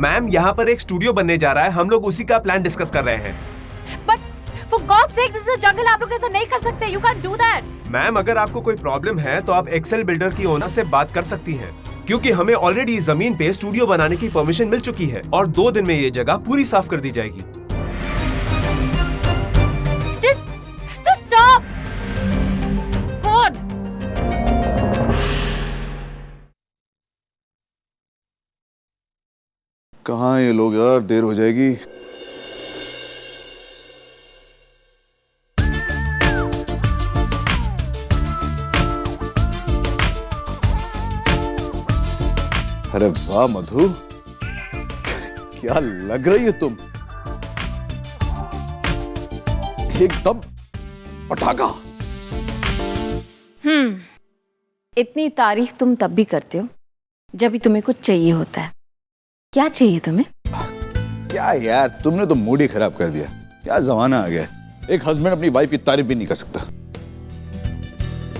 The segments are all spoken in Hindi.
मैम, यहाँ पर एक स्टूडियो बनने जा रहा है, हम लोग उसी का प्लान डिस्कस कर रहे हैं। But for God's sake, this is a jungle. आप लोग ऐसा नहीं कर सकते. You can't do that. Ma'am, अगर आपको कोई प्रॉब्लम है तो आप एक्सेल बिल्डर की ओनर से बात कर सकती हैं, क्योंकि हमें ऑलरेडी जमीन पे स्टूडियो बनाने की परमिशन मिल चुकी है और 2 दिन में ये जगह पूरी साफ कर दी जाएगी। Just stop. God. कहाँ ये लोग यार, देर हो जाएगी। अरे वाह मधु, क्या लग रही है तुम, एकदम पटाखा। इतनी तारीफ तुम तब भी करते हो जब भी तुम्हें कुछ चाहिए होता है। क्या चाहिए तुम्हें? क्या यार, तुमने तो मूड ही खराब कर दिया। क्या जमाना आ गया, एक हस्बैंड अपनी वाइफ की तारीफ भी नहीं कर सकता।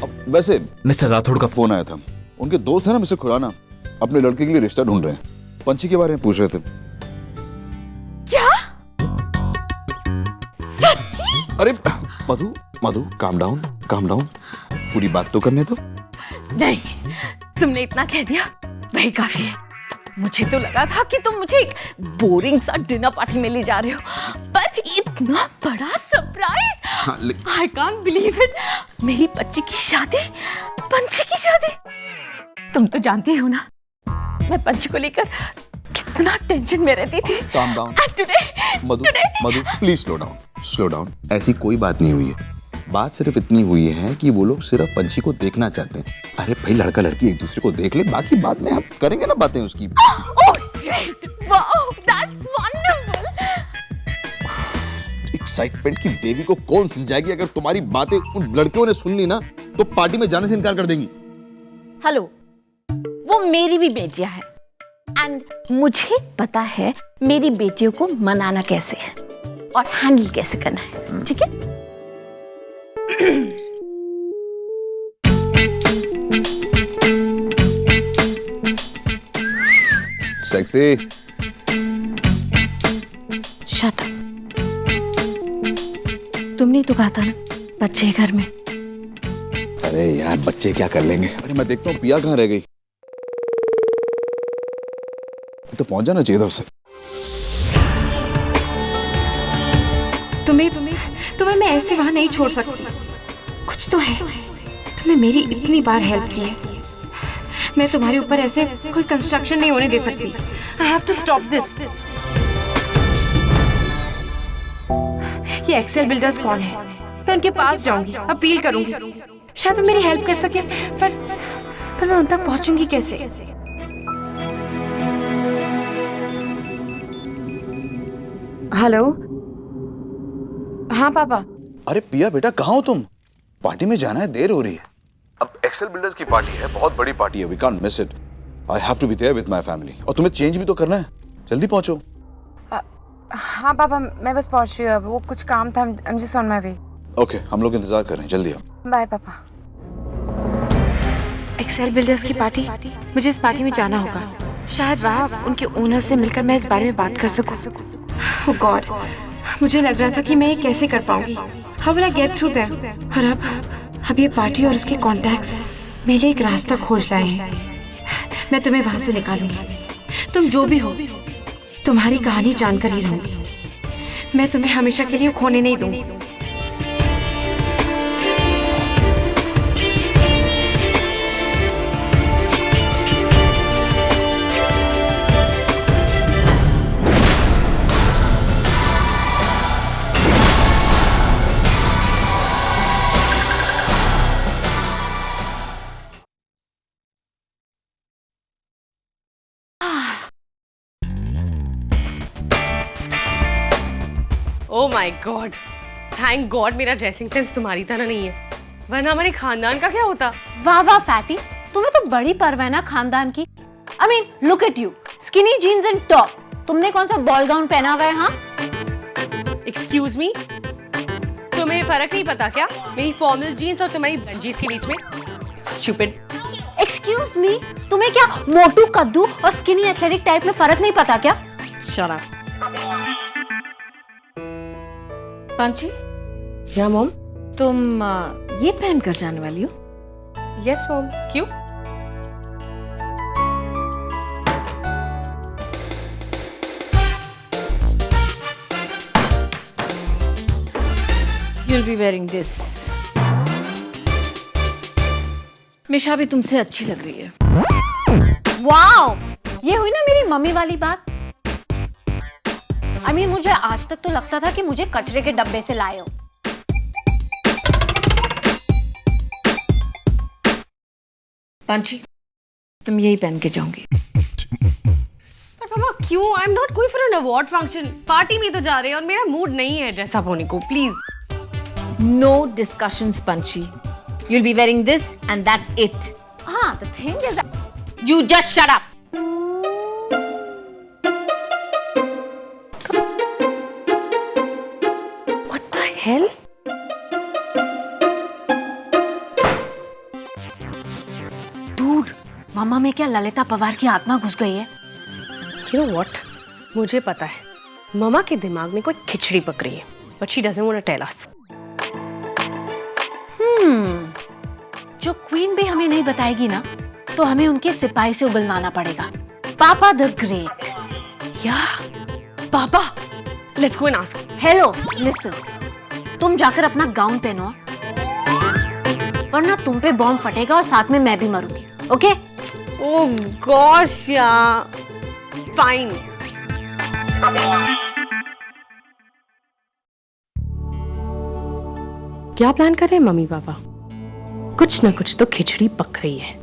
अब वैसे मिस्टर राठौड़ का फोन आया था, उनके दोस्त है ना मिस्टर खुराना, अपने लड़के के लिए रिश्ता ढूंढ रहे हैं। पंछी के बारे में पूछ रहे थे। क्या? सच्ची? अरे मधु मधु, काम डाउन, पूरी बात तो करने दो। नहीं, तुमने इतना कह दिया वही काफी है। मुझे तो लगा था कि तुम मुझे एक बोरिंग सा डिनर पार्टी में ले जा रहे हो, पर इतना बड़ा surprise! I can't believe it. मेरी बच्ची की शादी, पंछी की शादी। तुम तो जानती हो ना, मैं पंछी को लेकर कितना टेंशन में रहती थी। Calm down Madhu, please slow down. ऐसी कोई बात नहीं हुई है। बात सिर्फ इतनी हुई है कि वो लोग सिर्फ पंछी को देखना चाहते हैं। अरे भाई, लड़का लड़की एक दूसरे को देख ले, बाकी बाद में आप करेंगे ना बातें उसकी। Oh, great! Wow, that's wonderful! Excitement की देवी को कौन समझाएगी? अगर तुम्हारी बातें उन लड़कियों ने सुन ली ना तो पार्टी में जाने से इनकार कर देंगी। हेलो, वो मेरी भी बेटियां हैं एंड मुझे पता है मेरी बेटियों को मनाना कैसे है और हैंडल कैसे करना है, ठीक है? सेक्सी। Shut up. तुमने तो कहा था ना बच्चे घर में। अरे यार, बच्चे क्या कर लेंगे। अरे मैं देखता हूँ पिया कहाँ रह गई। तो पहुंच जाना चाहिए था उसे। तुम्हें मैं ऐसे वहां नहीं छोड़ सकती। कुछ तो है। तुमने मेरी इतनी बार हेल्प की है, मैं तुम्हारे ऊपर ऐसे कोई कंस्ट्रक्शन नहीं होने दे सकती। I have to stop this. ये एक्सेल बिल्डर्स कौन है? मैं उनके पास जाऊंगी, अपील करूंगी, शायद वो मेरी हेल्प कर सके, पर मैं उन तक पहुंचूंगी कैसे? हेलो, हाँ पापा। अरे पिया बेटा, कहाँ हो तुम? पार्टी में जाना है, देर हो रही है। अब एक्सेल बिल्डर्स की पार्टी है, बहुत बड़ी पार्टी है, we can't miss it. I have to be there with my family. और तुम्हें चेंज भी तो करना है, जल्दी पहुंचो। हाँ पापा, मैं बस पहुंच रही हूँ। अब वो कुछ काम था, I am just on my way. Okay, हम लोग इंतजार कर रहे हैं, जल्दी आओ। बाय पापा। एक्सेल बिल्डर्स की पार्टी, मुझे इस पार्टी में जाना होगा। शायद वहाँ उनके ओनर से मिलकर मैं इस बारे में बात कर सकूं। ओह गॉड, मुझे लग रहा था कि मैं ये कैसे कर पाऊंगी। How will I get through them? और अब ये पार्टी और उसके कॉन्टैक्ट्स मेरे लिए एक रास्ता खोज लाए हैं। मैं तुम्हें वहां से निकालूंगी। तुम जो भी हो, तुम्हारी कहानी जानकर ही रहूंगी। मैं तुम्हें हमेशा के लिए खोने नहीं दूंगी। Oh my God, thank God मेरा ड्रेसिंग सेंस तुम्हारी तरह नहीं है, वरना हमारे खानदान का क्या होता। वाह वाह फैटी, तुम्हें तो बड़ी परवाह है ना खानदान की। I mean look at you, skinny jeans and top. तुमने कौन सा बॉल गाउन पहना हुआ है? हाँ, एक्सक्यूज मी, तुम्हें फर्क नहीं पता क्या मेरी फॉर्मल जीन्स और तुम्हारी बंजीज के बीच में? स्टूपिड। एक्सक्यूज मी, तुम्हें क्या मोटू कद्दू और स्किनी एथलेटिक टाइप में फर्क नहीं पता क्या? Shut up. पांची, या मॉम? तुम ये पहन कर जाने वाली हो? यस मॉम, क्यों? You'll be wearing this. मिशा भी तुमसे अच्छी लग रही है। वाओ, ये हुई ना मेरी मम्मी वाली बात। I mean, मुझे आज तक तो लगता था कि मुझे कचरे के डब्बे से लाए हो। पांची, तुम यही पहन के जाओगी। पर पापा क्यों? I am not going for an award function. Party में तो जा रहे हैं और मेरा मूड नहीं है ड्रेस अप होने को। Please. No discussions, Panchi. You'll be wearing this and that's it. हाँ, the thing is that... You just shut up. What the hell? Dude, मम्मा में क्या ललिता पवार की आत्मा घुस गई है? You know what? मुझे पता है ममा के दिमाग में कोई खिचड़ी पक रही है, but she doesn't want to tell us. जो क्वीन भी हमें नहीं बताएगी ना, तो हमें उनके सिपाही से उगलवाना पड़ेगा। पापा द ग्रेट। Yeah, पापा. Let's go and ask. Hello, listen, तुम जाकर अपना गाउन पहनो, वरना तुम पे बॉम्ब फटेगा और साथ में मैं भी मरूंगी। Okay? Oh gosh, yeah. Fine. क्या प्लान कर रहे हैं मम्मी पापा? कुछ ना कुछ तो खिचड़ी पक रही है।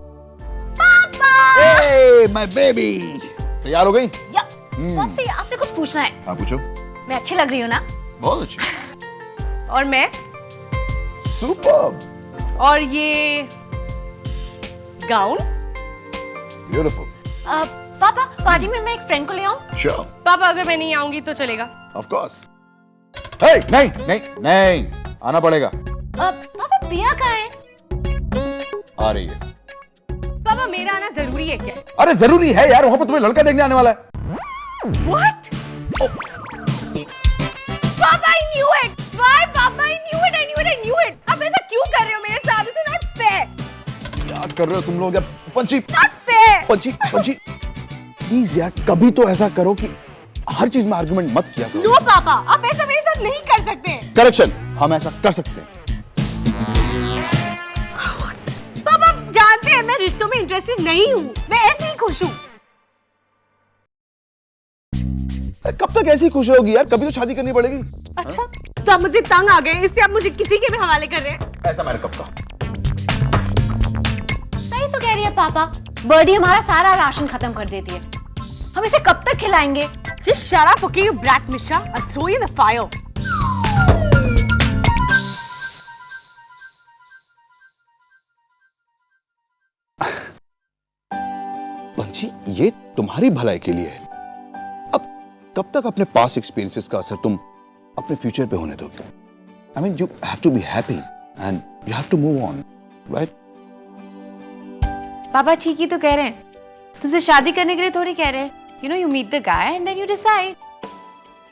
Hey, my baby! तैयार हो गई? आपसे आपसे कुछ पूछना है। हाँ पूछो। मैं अच्छी लग रही हूँ ना? बहुत अच्छी। और मैं? Superb! और ये गाउन? Beautiful. पापा, पार्टी में मैं एक फ्रेंड को ले आऊँ? Sure. पापा अगर मैं नहीं आऊंगी तो चलेगा? Of course. Hey, नहीं, नहीं, नहीं, आना पड़ेगा। पापा, पिया कहाँ है? आ रही है। पापा मेरा आना जरूरी है क्या? अरे जरूरी है यार, वहाँ पर तुम्हें लड़का देखने आने वाला है। What? पापा, I knew it. Why, पापा? I knew it. I knew it. I knew it. आप ऐसा क्यों कर रहे हो मेरे साथ? This is not fair. क्या कर रहे हो तुम लोग यार? पंची, Not fair. Panchi, Panchi, please यार कभी तो ऐसा करो कि हर चीज में आर्गुमेंट मत किया करो। No, पापा, आप ऐसा मेरे साथ नहीं कर सकते। करेक्शन, हम ऐसा कर सकते हैं। पापा आप जानते हैं मैं रिश्तों में इंटरेस्टेड नहीं हूँ, मैं ऐसे ही खुश हूँ। अरे कब तक ऐसी खुश रहोगी यार? कभी तो शादी करनी पड़ेगी। अच्छा, तो आप मुझे तंग आ गए, इससे आप मुझे किसी के भी हवाले कर रहे हैं। ऐसा मैंने कब कहा? सही तो कह रही है पापा, बर्डी हमारा सारा राशन खत्म कर देती है। हम इसे कब तक खिलाएंगे? Just shut up, okay, you brat Misha. I'll throw you in the fire. पंची, ये तुम्हारी भलाई के लिए है। अब कब तक अपने पास्ट एक्सपीरियंसेस का असर तुम अपने फ्यूचर पे होने दोगे? I mean, you have to be happy and you have to move on, right? पापा ठीक ही तो कह रहे हैं, तुमसे शादी करने के लिए थोड़ी कह रहे हैं। You know, you meet the guy and then you decide.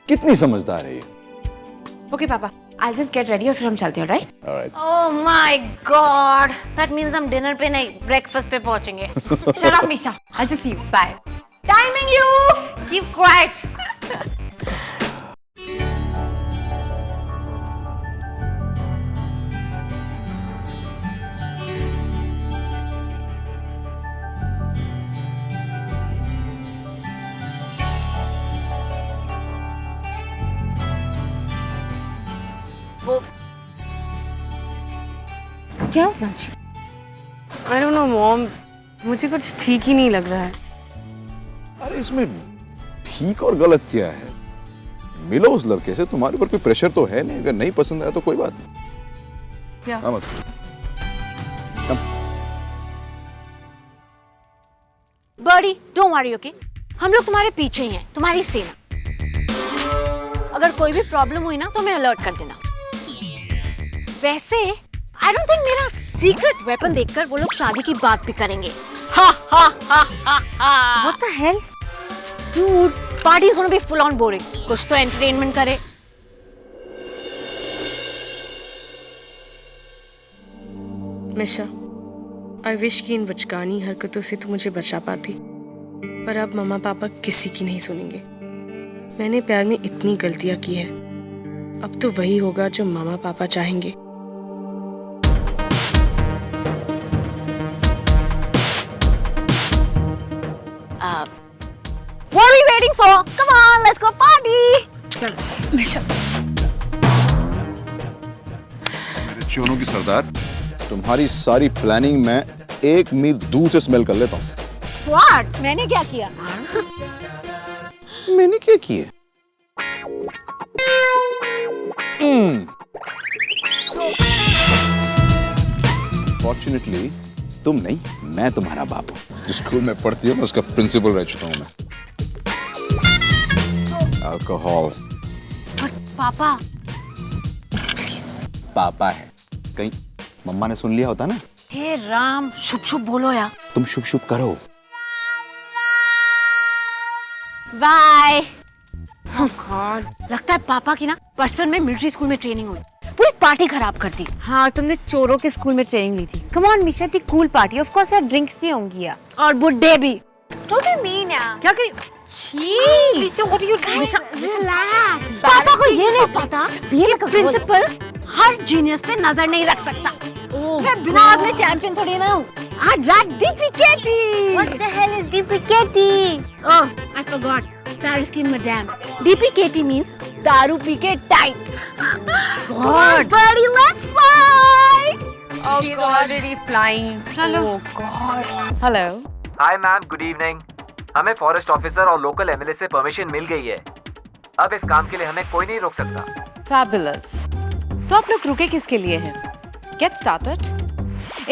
कितनी समझदार है ये? Okay, पापा, I'll just get ready और फिर हम चलते हैं, right? All right. Oh my God, that means हम डिनर पे नहीं, ब्रेकफास्ट पे पहुंचेंगे। Shut up, Misha. I'll just see you. Bye. Timing you. Keep quiet. क्या? I don't know, mom. मुझे कुछ ठीक ही नहीं लग रहा है। अरे इसमें ठीक और गलत क्या है? मिलो उस लड़के से, तुम्हारे ऊपर कोई प्रेशर तो है नहीं। अगर नहीं पसंद आया तो कोई बात नहीं। क्या? हाँ, मत। Birdie, don't worry, okay? हम लोग तुम्हारे पीछे ही हैं, तुम्हारी सेना। अगर कोई भी प्रॉब्लम हुई ना तो हमें अलर्ट कर देना। वैसे आई डोंट थिंक मेरा सीक्रेट वेपन देखकर वो लोग शादी की बात भी करेंगे। हा हा हा हा हा। What the hell? Dude, party is gonna be full on boring. कुछ तो एंटरटेनमेंट करे. मिशा, आई विश कि इन बचकानी हरकतों से तू मुझे बचा पाती, पर अब मम्मा पापा किसी की नहीं सुनेंगे. मैंने प्यार में इतनी गलतियां की है, अब तो वही होगा जो मम्मा पापा चाहेंगे. What are we waiting for? Come on, let's go party. मेरे चूनों की सरदार, तुम्हारी सारी प्लानिंग मैं 1 मील दूर से स्मेल कर लेता हूँ. What? मैंने क्या किया? मैंने क्या किया? फॉर्चुनेटली तुम नहीं, मैं तुम्हारा बाप हूँ. जिस स्कूल में पढ़ती हूँ मैं उसका प्रिंसिपल रह चुका हूँ मैं. अल्कोहल. पापा. पापा है, कहीं मम्मा ने सुन लिया होता ना. हे राम, शुभ शुभ बोलो यार. तुम शुभ शुभ करो. बाय. लगता है पापा की ना बचपन में मिलिट्री स्कूल में ट्रेनिंग हुई, पूरी पार्टी खराब कर दी. हाँ, तुमने चोरों के स्कूल में ट्रेनिंग ली थी. कम ऑन मिशा, थी कूल पार्टी. ऑफ कोर्स यार, ड्रिंक्स भी होंगी यार. और बुड्ढे भी. What do you mean यार? क्या करी? मिशा, what are you doing? Relax. पापा को ये नहीं पता कि प्रिंसिपल हर जीनियस पे नजर नहीं रख सकता. मैं बिना आग में चैंपियन थोड़ी ना हूँ. आज रात DPKT. What the hell is DPKT? Oh, I forgot. Paris की madam. DPKT means दारू पी के tight. God, buddy, let's fly. Oh God, already flying. चलो. Oh God. Hello. Hi ma'am, good evening. हमें फॉरेस्ट ऑफिसर और लोकल एमएलए से परमिशन मिल गई है. अब इस काम के लिए हमें कोई नहीं रोक सकता. Fabulous. तो आप लोग रुके किसके लिए हैं? Get started.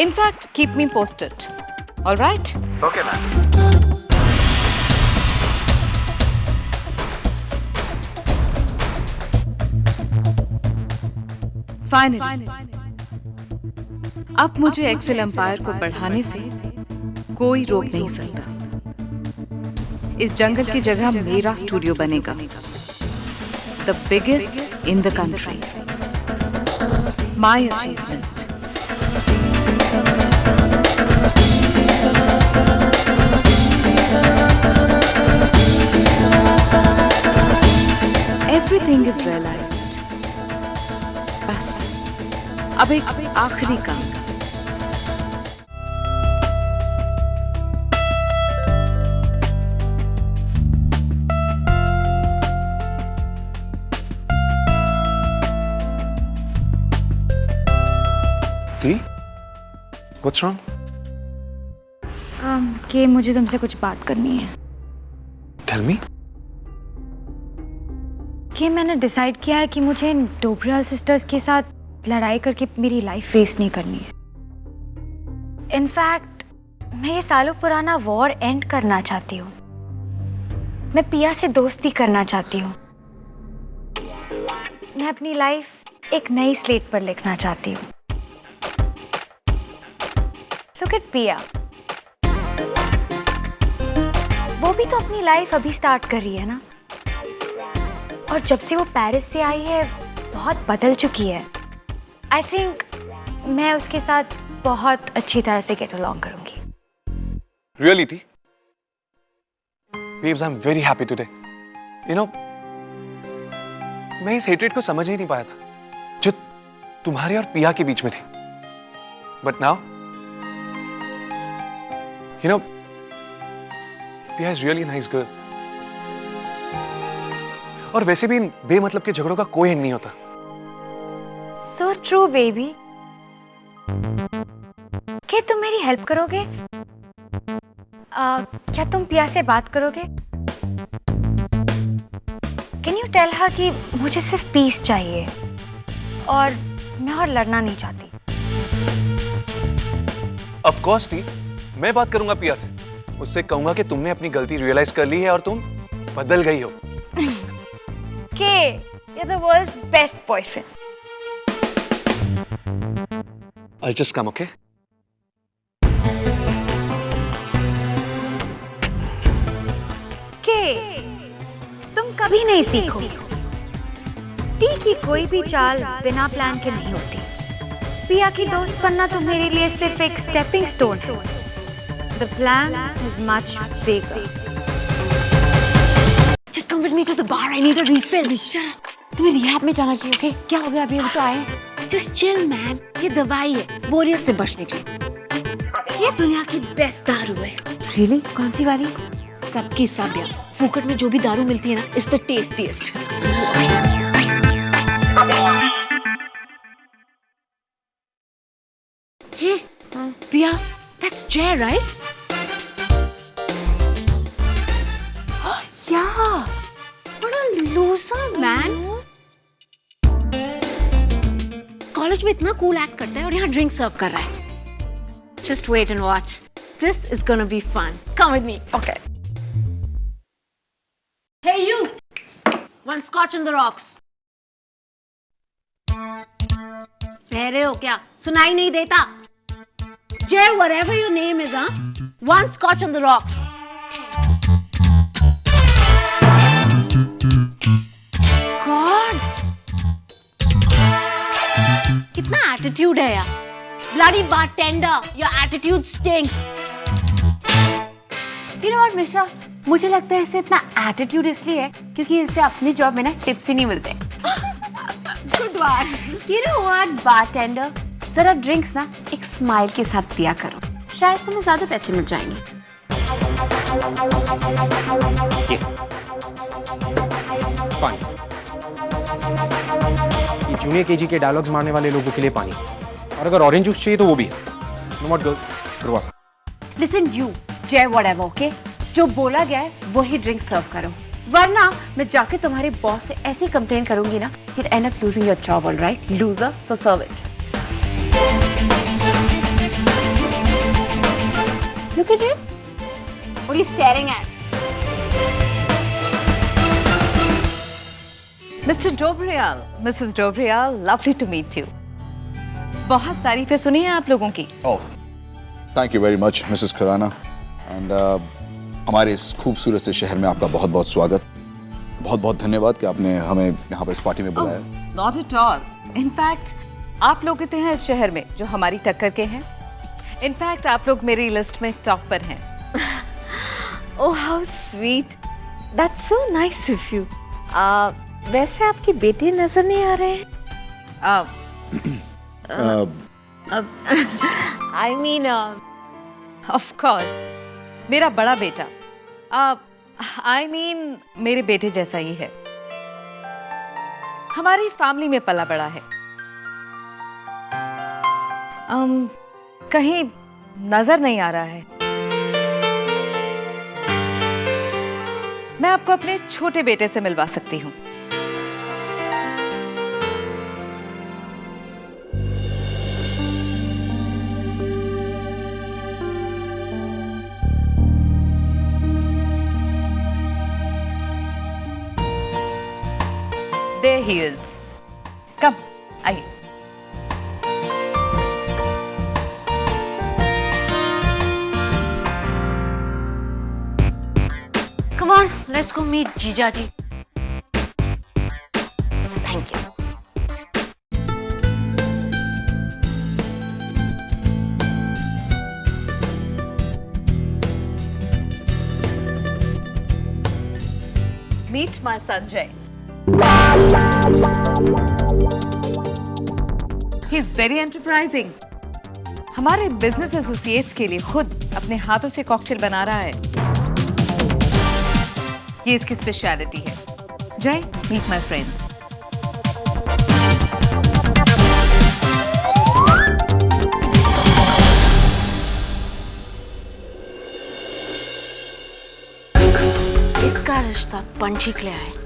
In fact, keep me posted. All right? Okay ma'am. Finally अब मुझे एक्सेल एम्पायर को बढ़ाने से कोई रोक नहीं सकता. इस जंगल की जगह मेरा स्टूडियो बनेगा, the biggest in the country. My achievement. Everything is realised. बस अब एक आखिरी काम. What's wrong? कि मुझे तुमसे कुछ बात करनी है. Tell me. कि मैंने डिसाइड किया है कि मुझे इन डोबरियाल सिस्टर्स के साथ लड़ाई करके मेरी लाइफ वेस्ट नहीं करनी है. इनफैक्ट मैं ये सालों पुराना वॉर एंड करना चाहती हूँ. मैं पिया से दोस्ती करना चाहती हूँ. मैं अपनी लाइफ एक नई स्लेट पर लिखना चाहती हूँ. Look at पिया. वो भी तो अपनी लाइफ अभी स्टार्ट कर रही है ना. और जब से वो पेरिस से आई है बहुत बदल चुकी है. आई थिंक मैं उसके साथ बहुत अच्छी तरह से गेट अलॉन्ग करूंगी. Really, T? Babes, I'm very happy today. You know, मैं इस hatred को समझ ही नहीं पाया था जो तुम्हारे और पिया के बीच में थी. But now, you know, Pia is really a nice girl. और वैसे भी इन बेमतलब के झगड़ों का कोई एंड नहीं होता. So true baby. क्या तुम मेरी हेल्प करोगे? क्या तुम पिया से बात करोगे? कैन यू टेल हर कि मुझे सिर्फ पीस चाहिए और मैं और लड़ना नहीं चाहती. Of course, T. मैं बात करूंगा पिया से. उससे कहूंगा कि तुमने अपनी गलती रियलाइज कर ली है और तुम बदल गई हो. के you're the world's best boyfriend. I'll just come, okay? के तुम कभी नहीं सीखोगे। टी की कोई भी चाल बिना प्लान के नहीं होती। पिया की दोस्त बनना तो मेरे लिए सिर्फ एक स्टेपिंग स्टोन है। The plan is much bigger. Just come with me to the bar. I need a refill. Nisha, तुम्हें रिहैब में जाना चाहिए, okay? क्या हो गया अभी तो आए? Just chill, man. ये दवाई है बोरियत से बचने की। ये दुनिया की बेस्ट दारू है। Really? कौन सी वाली? सबकी सब यार। फूकट में जो भी दारू मिलती है ना, it's the tastiest. Hey, Pia, that's Jay, right? Yeah. What a loser, man. College में इतना कूल एक्ट करता है और यहाँ ड्रिंक सर्व कर रहा है। Just wait and watch. This is gonna be fun. Come with me. Okay. Hey you. One scotch on the rocks. बहरे हो क्या? सुनाई नहीं देता? Jay, whatever your name is, huh? One scotch on the rocks. God. कितना एटीट्यूड है यार। Bloody bartender, your attitude stinks. You know what, मिशा? मुझे लगता है इसे इतना एटीट्यूड इसलिए है क्योंकि इसे अपनी जॉब में ना टिप्स ही नहीं मिलते। Good one. You know what, bartender? जरा ड्रिंक्स ना एक स्माइल के साथ दिया करो, शायद तुम्हें ज्यादा पैसे मिल जाएंगे। पानी। ये जूनियर केजी के डायलॉग्स मारने वाले लोगों के लिए पानी, और अगर ऑरेंज जूस चाहिए तो वो भी है। Know what girls, grow up. Listen you, Jay, whatever, okay? जो बोला गया है वही ड्रिंक सर्व करो, वरना मैं जाके तुम्हारे बॉस से ऐसी कंप्लेन करूंगी ना, you'll end up losing your job, all right? Loser, so serve it. Look at him. What are you staring at? Mr. Dobriyal, Mrs. Dobriyal, lovely to meet you. बहुत तारीफें सुनी हैं आप लोगों की। Oh, thank you very much, Mrs. Khurana. And हमारे इस खूबसूरत से शहर में आपका बहुत बहुत स्वागत। बहुत बहुत धन्यवाद कि आपने हमें यहाँ पर इस पार्टी में बुलाया। Not at all. In fact, आप लोग इतने हैं इस शहर में जो हमारी टक्कर के हैं। In fact, आप लोग मेरी लिस्ट में टॉप पर हैं। Oh, how sweet. That's so nice of you. वैसे आपकी बेटी नजर नहीं आ रहे हैं? I mean, Of course, मेरा बड़ा बेटा। I mean, मेरे बेटे जैसा ही है। हमारी फैमिली में पला बड़ा है। कहीं नजर नहीं आ रहा है। मैं आपको अपने छोटे बेटे से मिलवा सकती हूँ। There he is. Come, आइए। Come on, let's go meet Jijaji. Thank you. Meet my Sanjay. He is very enterprising. हमारे बिजनेस एसोसिएट्स के लिए खुद अपने हाथों से कॉकटेल बना रहा है। ये इसकी स्पेशलिटी है। जय, मीट माय फ्रेंड्स। इसका रिश्ता पंछी के लिए है।